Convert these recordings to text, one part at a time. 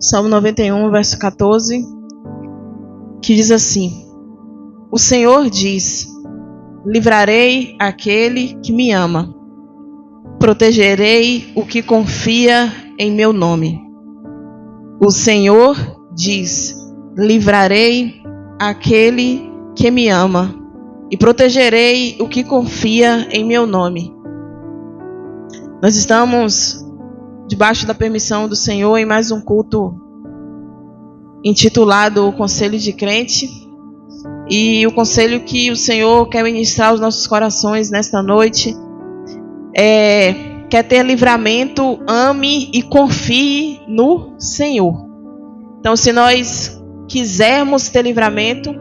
Salmo 91, verso 14, que diz assim: O Senhor diz: livrarei aquele que me ama, protegerei o que confia em meu nome. O Senhor diz: livrarei aquele que me ama e protegerei o que confia em meu nome. Nós estamos debaixo da permissão do Senhor em mais um culto intitulado O Conselho de Crente, e o conselho que o Senhor quer ministrar aos nossos corações nesta noite quer ter livramento, ame e confie no Senhor. Então, se nós quisermos ter livramento,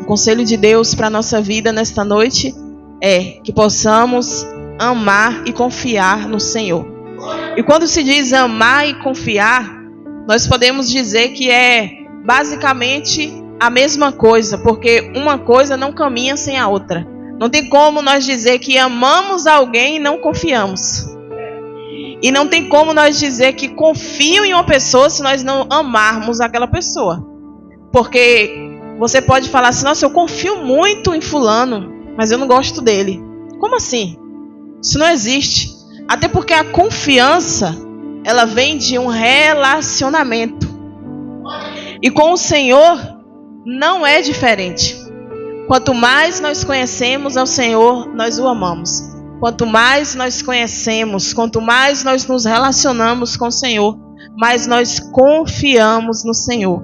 o conselho de Deus para a nossa vida nesta noite é que possamos amar e confiar no Senhor. E quando se diz amar e confiar, nós podemos dizer que é basicamente a mesma coisa, porque uma coisa não caminha sem a outra. Não tem como nós dizer que amamos alguém e não confiamos. E não tem como nós dizer que confio em uma pessoa se nós não amarmos aquela pessoa. Porque você pode falar assim: nossa, eu confio muito em fulano, mas eu não gosto dele. Como assim? Isso não existe. Até porque a confiança, ela vem de um relacionamento. E com o Senhor não é diferente. Quanto mais nós conhecemos ao Senhor, nós o amamos. Quanto mais nós conhecemos, quanto mais nós nos relacionamos com o Senhor, mais nós confiamos no Senhor.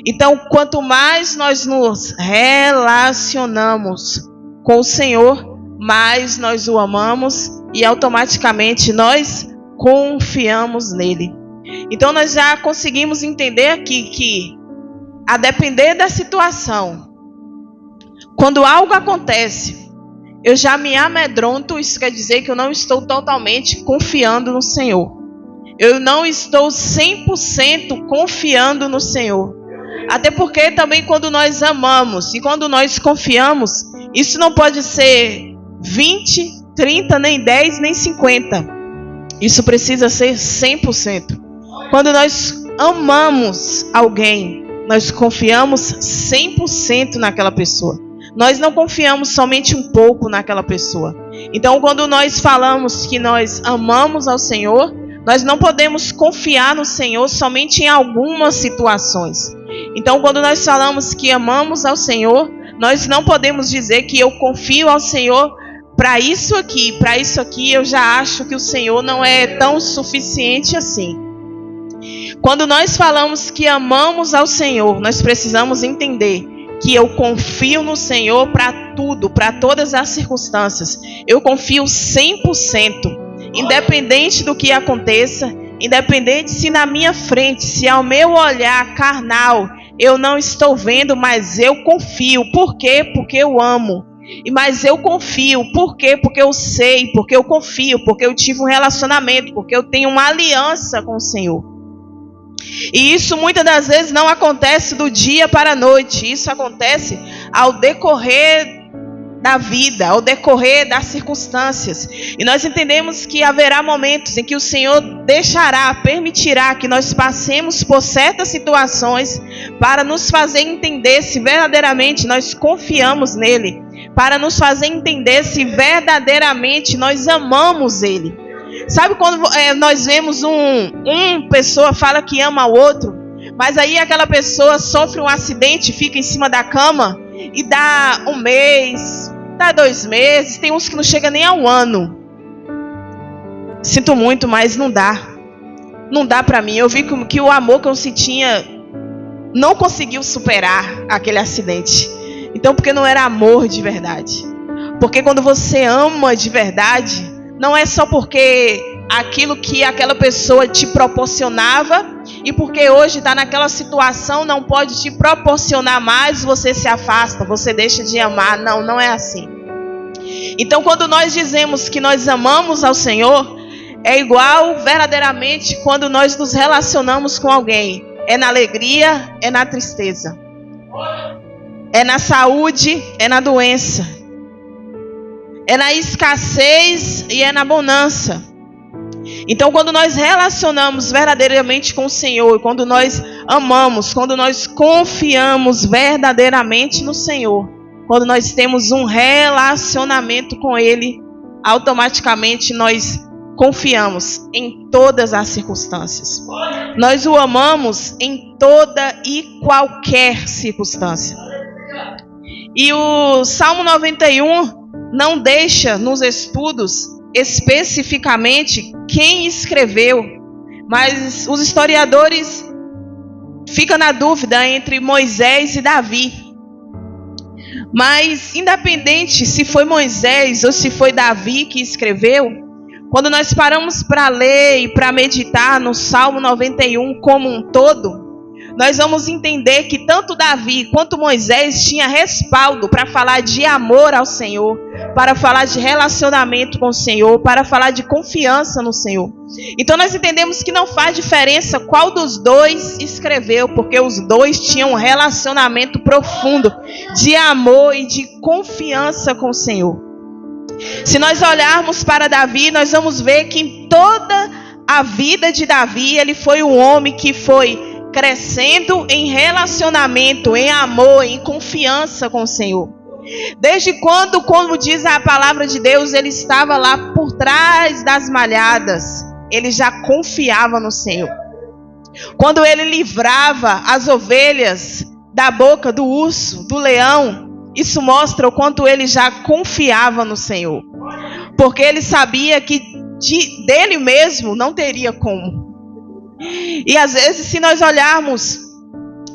Então, quanto mais nós nos relacionamos com o Senhor, mais nós o amamos e automaticamente nós confiamos nele. Então, nós já conseguimos entender aqui que, a depender da situação, quando algo acontece, eu já me amedronto. Isso quer dizer que eu não estou totalmente confiando no Senhor. Eu não estou 100% confiando no Senhor. Até porque também quando nós amamos e quando nós confiamos, isso não pode ser 20, 30, nem 10, nem 50. Isso precisa ser 100%. Quando nós amamos alguém, nós confiamos 100% naquela pessoa. Nós não confiamos somente um pouco naquela pessoa. Então, quando nós falamos que nós amamos ao Senhor, nós não podemos confiar no Senhor somente em algumas situações. Então, quando nós falamos que amamos ao Senhor, nós não podemos dizer que eu confio ao Senhor para isso aqui eu já acho que o Senhor não é tão suficiente assim. Quando nós falamos que amamos ao Senhor, nós precisamos entender que eu confio no Senhor para tudo, para todas as circunstâncias. Eu confio 100%, independente do que aconteça, independente se na minha frente, se ao meu olhar carnal eu não estou vendo, mas eu confio. Por quê? Porque eu amo. Mas eu confio. Por quê? Porque eu sei, porque eu confio, porque eu tive um relacionamento, porque eu tenho uma aliança com o Senhor. E isso muitas das vezes não acontece do dia para a noite. Isso acontece ao decorrer da vida, ao decorrer das circunstâncias. E nós entendemos que haverá momentos em que o Senhor permitirá que nós passemos por certas situações para nos fazer entender se verdadeiramente nós confiamos nele, para nos fazer entender se verdadeiramente nós amamos ele. Sabe quando nós vemos uma pessoa fala que ama o outro, mas aí aquela pessoa sofre um acidente, fica em cima da cama e dá um mês, dá 2 meses, tem uns que não chega nem a 1 ano. Sinto muito, mas não dá. Não dá pra mim. Eu vi que o amor que eu sentia não conseguiu superar aquele acidente. Então, porque não era amor de verdade. Porque quando você ama de verdade, não é só porque aquilo que aquela pessoa te proporcionava e porque hoje está naquela situação não pode te proporcionar mais, você se afasta, você deixa de amar. Não, não é assim. Então, quando nós dizemos que nós amamos ao Senhor, é igual verdadeiramente quando nós nos relacionamos com alguém. É na alegria, é na tristeza. É na saúde, é na doença. É na escassez e é na bonança. Então, quando nós relacionamos verdadeiramente com o Senhor, quando nós amamos, quando nós confiamos verdadeiramente no Senhor, quando nós temos um relacionamento com Ele, automaticamente nós confiamos em todas as circunstâncias. Nós o amamos em toda e qualquer circunstância. E o Salmo 91 não deixa nos estudos especificamente quem escreveu, mas os historiadores ficam na dúvida entre Moisés e Davi. Mas independente se foi Moisés ou se foi Davi que escreveu, quando nós paramos para ler e para meditar no Salmo 91 como um todo, nós vamos entender que tanto Davi quanto Moisés tinha respaldo para falar de amor ao Senhor, para falar de relacionamento com o Senhor, para falar de confiança no Senhor. Então nós entendemos que não faz diferença qual dos dois escreveu, porque os dois tinham um relacionamento profundo de amor e de confiança com o Senhor. Se nós olharmos para Davi, nós vamos ver que em toda a vida de Davi, ele foi um homem que foi crescendo em relacionamento, em amor, em confiança com o Senhor. Desde quando, como diz a palavra de Deus, ele estava lá por trás das malhadas, ele já confiava no Senhor. Quando ele livrava as ovelhas da boca do urso, do leão, isso mostra o quanto ele já confiava no Senhor. Porque ele sabia que dele mesmo não teria como. E às vezes, se nós olharmos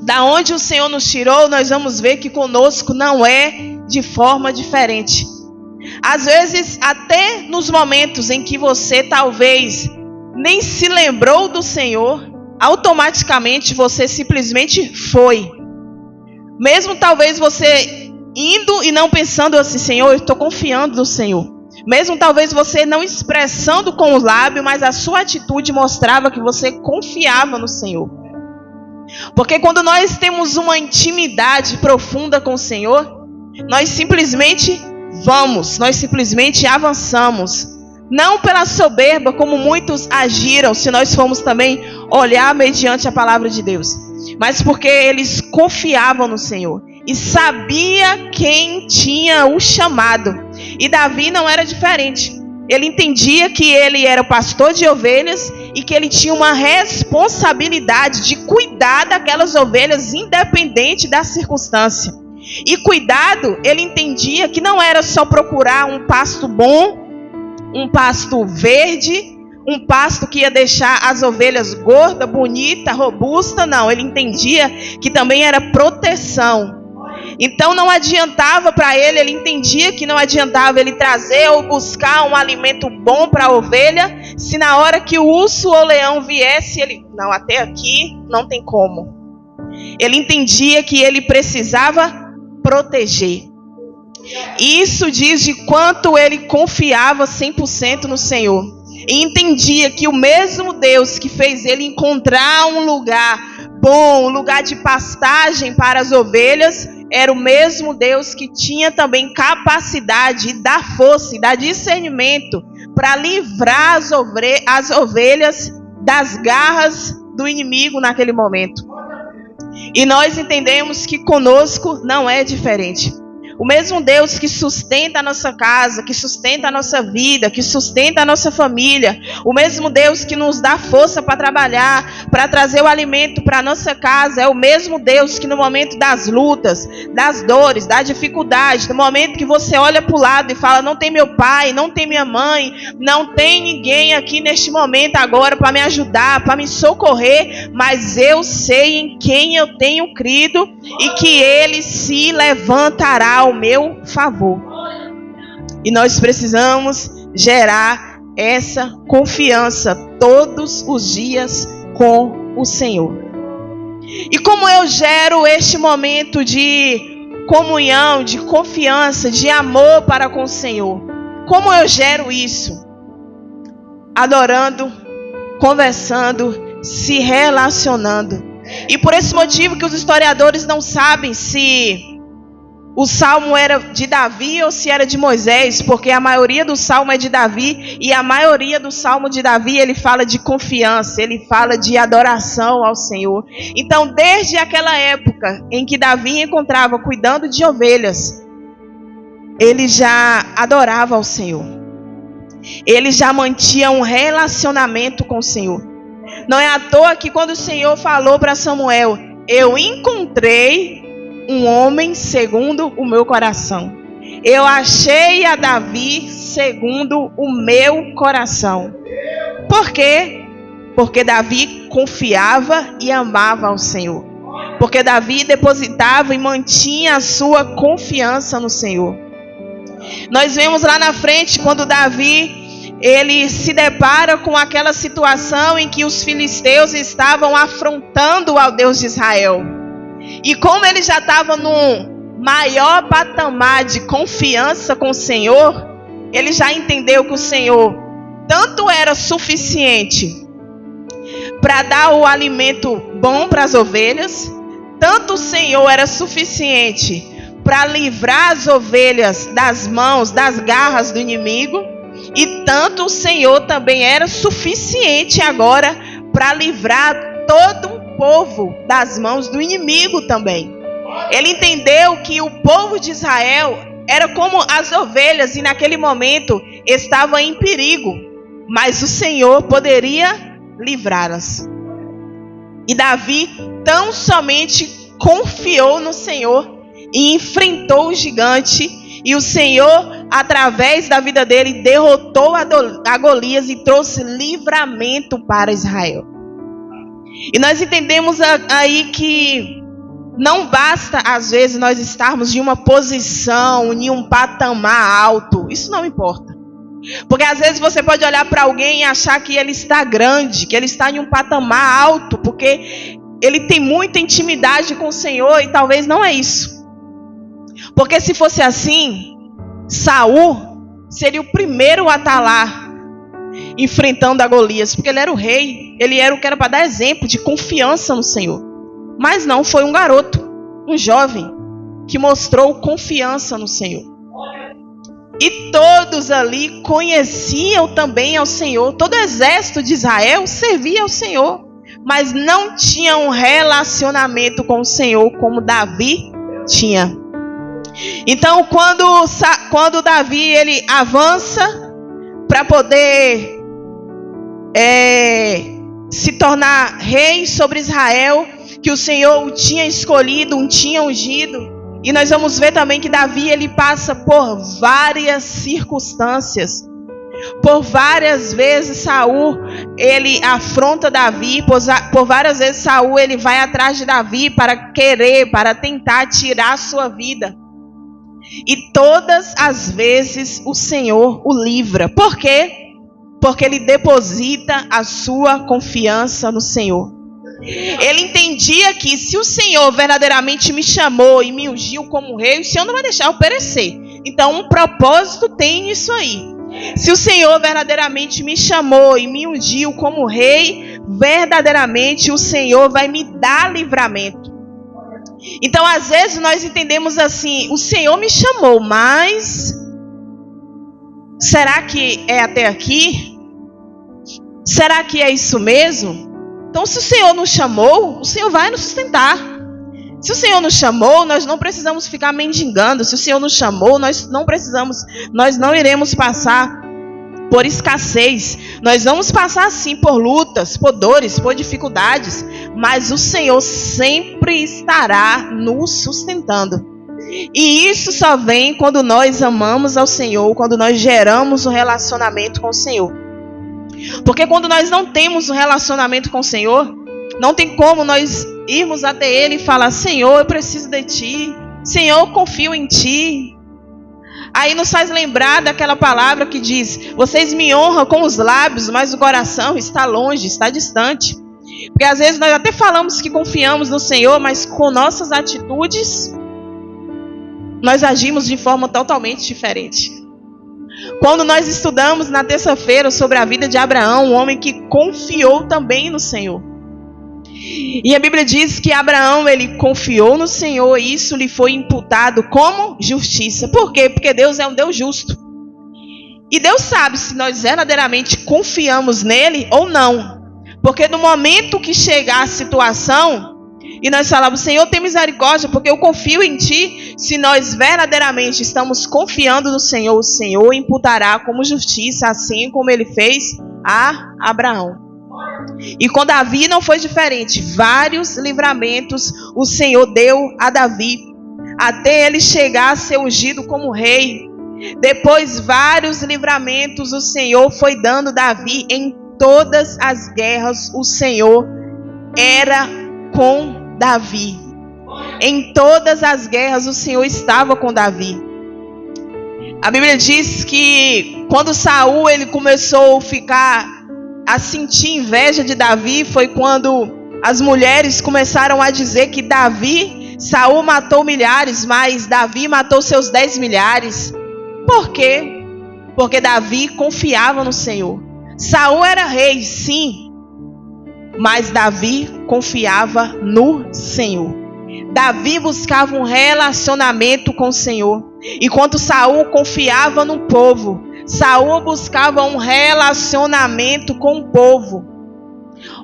da onde o Senhor nos tirou, nós vamos ver que conosco não é de forma diferente. Às vezes, até nos momentos em que você talvez nem se lembrou do Senhor, automaticamente você simplesmente foi. Mesmo talvez você indo e não pensando assim, Senhor, eu estou confiando no Senhor. Mesmo talvez você não expressando com os lábios, mas a sua atitude mostrava que você confiava no Senhor. Porque quando nós temos uma intimidade profunda com o Senhor, nós simplesmente vamos, nós simplesmente avançamos. Não pela soberba como muitos agiram, se nós formos também olhar mediante a palavra de Deus, mas porque eles confiavam no Senhor e sabia quem tinha o chamado. E Davi não era diferente. Ele entendia que ele era pastor de ovelhas e que ele tinha uma responsabilidade de cuidar daquelas ovelhas independente da circunstância. E cuidado, ele entendia que não era só procurar um pasto bom, um pasto verde, um pasto que ia deixar as ovelhas gordas, bonitas, robustas. Não, ele entendia que também era proteção. Então não adiantava para ele, ele entendia que não adiantava ele trazer ou buscar um alimento bom para a ovelha, se na hora que o urso ou o leão viesse, ele, não, até aqui não tem como. Ele entendia que ele precisava proteger. Isso diz de quanto ele confiava 100% no Senhor. E entendia que o mesmo Deus que fez ele encontrar um lugar bom, um lugar de pastagem para as ovelhas, era o mesmo Deus que tinha também capacidade, da força e da discernimento para livrar as ovelhas das garras do inimigo naquele momento. E nós entendemos que conosco não é diferente. O mesmo Deus que sustenta a nossa casa, que sustenta a nossa vida, que sustenta a nossa família, o mesmo Deus que nos dá força para trabalhar, para trazer o alimento para a nossa casa, é o mesmo Deus que no momento das lutas, das dores, da dificuldade, no momento que você olha para o lado e fala, não tem meu pai, não tem minha mãe, não tem ninguém aqui neste momento agora para me ajudar, para me socorrer, mas eu sei em quem eu tenho crido e que Ele se levantará ao meu favor. E nós precisamos gerar essa confiança todos os dias com o Senhor. E como eu gero este momento de comunhão, de confiança, de amor para com o Senhor? Como eu gero isso? Adorando, conversando, se relacionando. E por esse motivo que os historiadores não sabem se o salmo era de Davi ou se era de Moisés, porque a maioria do salmo é de Davi, e a maioria do salmo de Davi, ele fala de confiança, ele fala de adoração ao Senhor. Então, desde aquela época em que Davi encontrava cuidando de ovelhas, ele já adorava ao Senhor. Ele já mantinha um relacionamento com o Senhor. Não é à toa que quando o Senhor falou para Samuel, eu encontrei um homem segundo o meu coração. Eu achei a Davi segundo o meu coração. Por quê? Porque Davi confiava e amava ao Senhor. Porque Davi depositava e mantinha a sua confiança no Senhor. Nós vemos lá na frente quando Davi, ele se depara com aquela situação em que os filisteus estavam afrontando ao Deus de Israel. E como ele já estava num maior patamar de confiança com o Senhor, ele já entendeu que o Senhor tanto era suficiente para dar o alimento bom para as ovelhas, tanto o Senhor era suficiente para livrar as ovelhas das mãos, das garras do inimigo, e tanto o Senhor também era suficiente agora para livrar todo um povo das mãos do inimigo também. Ele entendeu que o povo de Israel era como as ovelhas e naquele momento estava em perigo, mas o Senhor poderia livrá-las. E Davi tão somente confiou no Senhor e enfrentou o gigante, e o Senhor, através da vida dele, derrotou a Golias e trouxe livramento para Israel. E nós entendemos aí que não basta, às vezes, nós estarmos em uma posição, em um patamar alto. Isso não importa. Porque às vezes você pode olhar para alguém e achar que ele está grande, que ele está em um patamar alto, porque ele tem muita intimidade com o Senhor, e talvez não é isso. Porque se fosse assim, Saul seria o primeiro a estar lá enfrentando a Golias, porque ele era o rei, ele era o que era para dar exemplo de confiança no Senhor. Mas não, foi um garoto, um jovem, que mostrou confiança no Senhor. E todos ali conheciam também ao Senhor. Todo o exército de Israel servia ao Senhor, mas não tinha um relacionamento com o Senhor como Davi tinha. Então, quando Davi ele avança para poder se tornar rei sobre Israel, que o Senhor o tinha escolhido, o tinha ungido, e nós vamos ver também que Davi ele passa por várias circunstâncias. Por várias vezes Saul ele afronta Davi, por várias vezes Saul ele vai atrás de Davi para tentar tirar a sua vida. E todas as vezes o Senhor o livra. Por quê? Porque ele deposita a sua confiança no Senhor. Ele entendia que se o Senhor verdadeiramente me chamou e me ungiu como rei, o Senhor não vai deixar eu perecer. Então um propósito tem nisso aí. Se o Senhor verdadeiramente me chamou e me ungiu como rei, verdadeiramente o Senhor vai me dar livramento. Então, às vezes, nós entendemos assim, o Senhor me chamou, mas será que é até aqui? Será que é isso mesmo? Então, se o Senhor nos chamou, o Senhor vai nos sustentar. Se o Senhor nos chamou, nós não precisamos ficar mendigando. Se o Senhor nos chamou, nós não iremos passar por escassez. Nós vamos passar sim por lutas, por dores, por dificuldades, mas o Senhor sempre estará nos sustentando. E isso só vem quando nós amamos ao Senhor, quando nós geramos um relacionamento com o Senhor. Porque quando nós não temos um relacionamento com o Senhor, não tem como nós irmos até Ele e falar: Senhor, eu preciso de Ti, Senhor, eu confio em Ti. Aí nos faz lembrar daquela palavra que diz: vocês me honram com os lábios, mas o coração está longe, está distante. Porque às vezes nós até falamos que confiamos no Senhor, mas com nossas atitudes nós agimos de forma totalmente diferente. Quando nós estudamos na terça-feira sobre a vida de Abraão, um homem que confiou também no Senhor. E a Bíblia diz que Abraão, ele confiou no Senhor e isso lhe foi imputado como justiça. Por quê? Porque Deus é um Deus justo. E Deus sabe se nós verdadeiramente confiamos nele ou não. Porque no momento que chegar a situação e nós falamos, Senhor, tem misericórdia, porque eu confio em Ti. Se nós verdadeiramente estamos confiando no Senhor, o Senhor imputará como justiça, assim como Ele fez a Abraão. E com Davi não foi diferente. Vários livramentos o Senhor deu a Davi, até ele chegar a ser ungido como rei. Depois, vários livramentos o Senhor foi dando a Davi. Em todas as guerras, o Senhor era com Davi. Em todas as guerras, o Senhor estava com Davi. A Bíblia diz que quando Saul ele começou a sentir inveja de Davi, foi quando as mulheres começaram a dizer que Saul matou milhares, mas Davi matou seus 10 milhares. Por quê? Porque Davi confiava no Senhor. Saul era rei, sim, mas Davi confiava no Senhor. Davi buscava um relacionamento com o Senhor. Enquanto Saul confiava no povo, Saul buscava um relacionamento com o povo.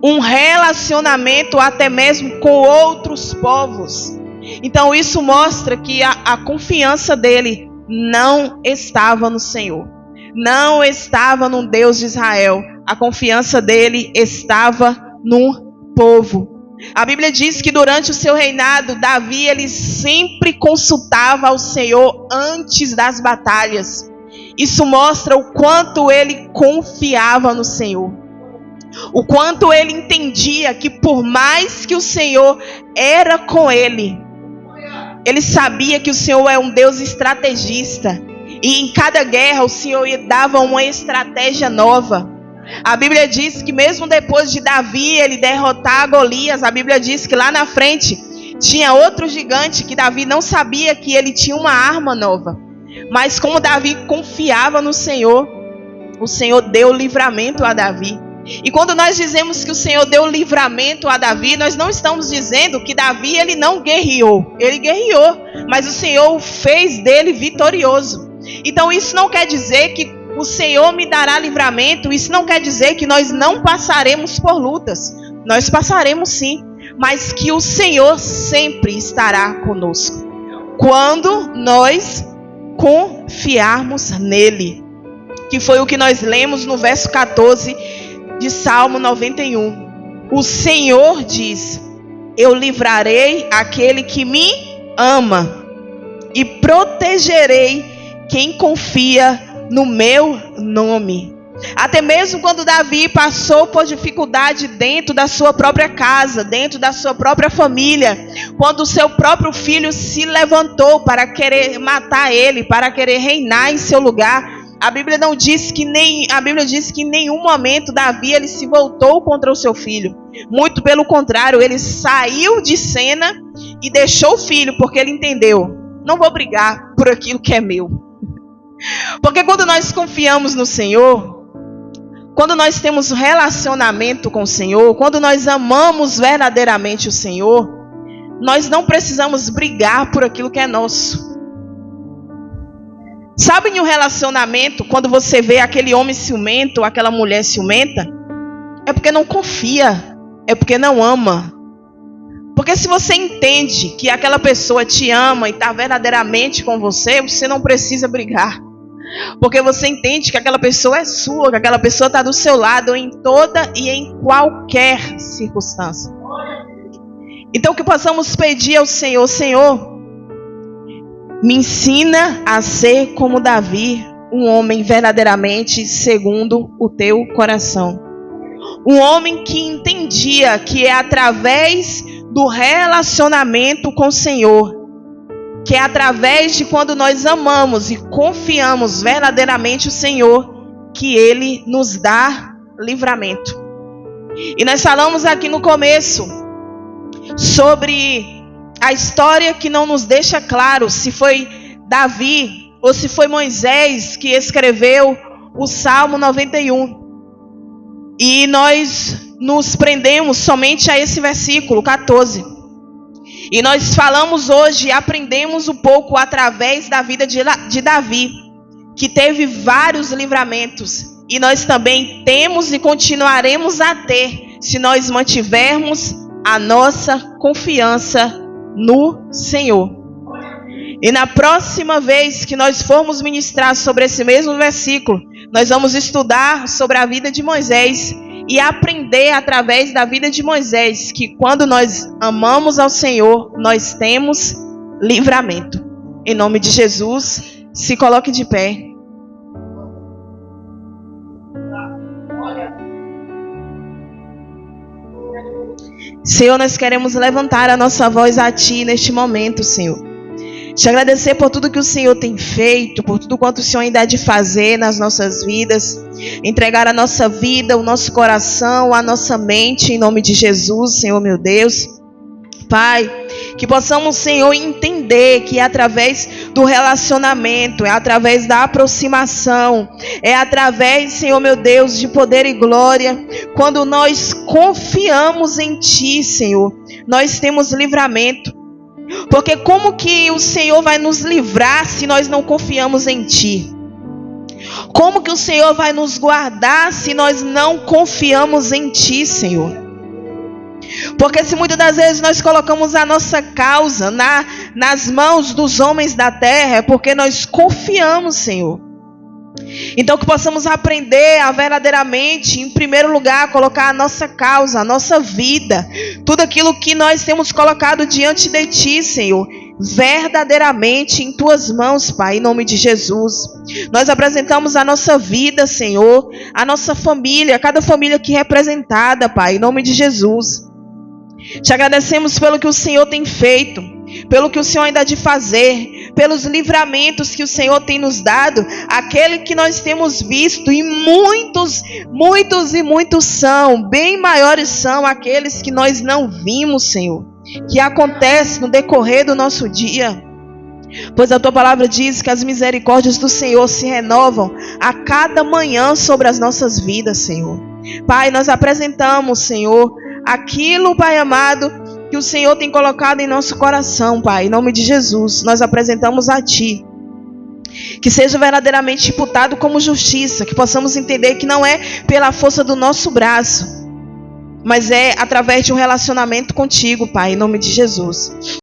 Um relacionamento até mesmo com outros povos. Então isso mostra que a confiança dele não estava no Senhor. Não estava no Deus de Israel. A confiança dele estava no povo. A Bíblia diz que durante o seu reinado, Davi ele sempre consultava ao Senhor antes das batalhas. Isso mostra o quanto ele confiava no Senhor. O quanto ele entendia que por mais que o Senhor era com ele, ele sabia que o Senhor é um Deus estrategista. E em cada guerra o Senhor dava uma estratégia nova. A Bíblia diz que mesmo depois de Davi ele derrotar Golias, a Bíblia diz que lá na frente tinha outro gigante que Davi não sabia que ele tinha uma arma nova. Mas como Davi confiava no Senhor, o Senhor deu livramento a Davi. E quando nós dizemos que o Senhor deu livramento a Davi, nós não estamos dizendo que Davi ele não guerreou. Ele guerreou, mas o Senhor o fez dele vitorioso. Então isso não quer dizer que o Senhor me dará livramento. Isso não quer dizer que nós não passaremos por lutas. Nós passaremos sim, mas que o Senhor sempre estará conosco quando nós confiarmos nele. Que foi o que nós lemos no verso 14 de Salmo 91. O Senhor diz: eu livrarei aquele que me ama e protegerei quem confia no meu nome. Até mesmo quando Davi passou por dificuldade dentro da sua própria casa, dentro da sua própria família, quando o seu próprio filho se levantou para querer matar ele, para querer reinar em seu lugar, a Bíblia diz que em nenhum momento Davi ele se voltou contra o seu filho. Muito pelo contrário, ele saiu de cena e deixou o filho, porque ele entendeu: não vou brigar por aquilo que é meu. Porque quando nós confiamos no Senhor, quando nós temos um relacionamento com o Senhor, quando nós amamos verdadeiramente o Senhor, nós não precisamos brigar por aquilo que é nosso. Sabe, em um relacionamento, quando você vê aquele homem ciumento, aquela mulher ciumenta, é porque não confia, é porque não ama. Porque se você entende que aquela pessoa te ama e está verdadeiramente com você, você não precisa brigar. Porque você entende que aquela pessoa é sua, que aquela pessoa está do seu lado em toda e em qualquer circunstância. Então que possamos pedir ao Senhor: Senhor, me ensina a ser como Davi, um homem verdadeiramente segundo o teu coração. Um homem que entendia que é através do relacionamento com o Senhor, que é através de quando nós amamos e confiamos verdadeiramente o Senhor, que Ele nos dá livramento. E nós falamos aqui no começo sobre a história que não nos deixa claro se foi Davi ou se foi Moisés que escreveu o Salmo 91. E nós nos prendemos somente a esse versículo 14. E nós falamos hoje e aprendemos um pouco através da vida de Davi, que teve vários livramentos. E nós também temos e continuaremos a ter, se nós mantivermos a nossa confiança no Senhor. E na próxima vez que nós formos ministrar sobre esse mesmo versículo, nós vamos estudar sobre a vida de Moisés e aprender através da vida de Moisés que quando nós amamos ao Senhor, nós temos livramento. Em nome de Jesus, se coloque de pé. Senhor, nós queremos levantar a nossa voz a Ti neste momento, Senhor. Te agradecer por tudo que o Senhor tem feito, por tudo quanto o Senhor ainda há de fazer nas nossas vidas. Entregar a nossa vida, o nosso coração, a nossa mente, em nome de Jesus, Senhor meu Deus. Pai, que possamos, Senhor, entender que é através do relacionamento, é através da aproximação, é através, Senhor meu Deus, de poder e glória, quando nós confiamos em Ti, Senhor, nós temos livramento. Porque como que o Senhor vai nos livrar se nós não confiamos em Ti? Como que o Senhor vai nos guardar se nós não confiamos em Ti, Senhor? Porque se muitas das vezes nós colocamos a nossa causa nas mãos dos homens da terra, é porque nós confiamos, Senhor. Então que possamos aprender a verdadeiramente, em primeiro lugar, colocar a nossa causa, a nossa vida, tudo aquilo que nós temos colocado diante de Ti, Senhor, verdadeiramente em Tuas mãos, Pai, em nome de Jesus. Nós apresentamos a nossa vida, Senhor, a nossa família, cada família aqui representada, Pai, em nome de Jesus. Te agradecemos pelo que o Senhor tem feito, pelo que o Senhor ainda há de fazer, pelos livramentos que o Senhor tem nos dado, aquele que nós temos visto, e muitos são, bem maiores são aqueles que nós não vimos, Senhor, que acontece no decorrer do nosso dia. Pois a Tua palavra diz que as misericórdias do Senhor se renovam a cada manhã sobre as nossas vidas, Senhor. Pai, nós apresentamos, Senhor, aquilo, Pai amado, que o Senhor tem colocado em nosso coração, Pai, em nome de Jesus, nós apresentamos a Ti. Que seja verdadeiramente imputado como justiça, que possamos entender que não é pela força do nosso braço, mas é através de um relacionamento contigo, Pai, em nome de Jesus.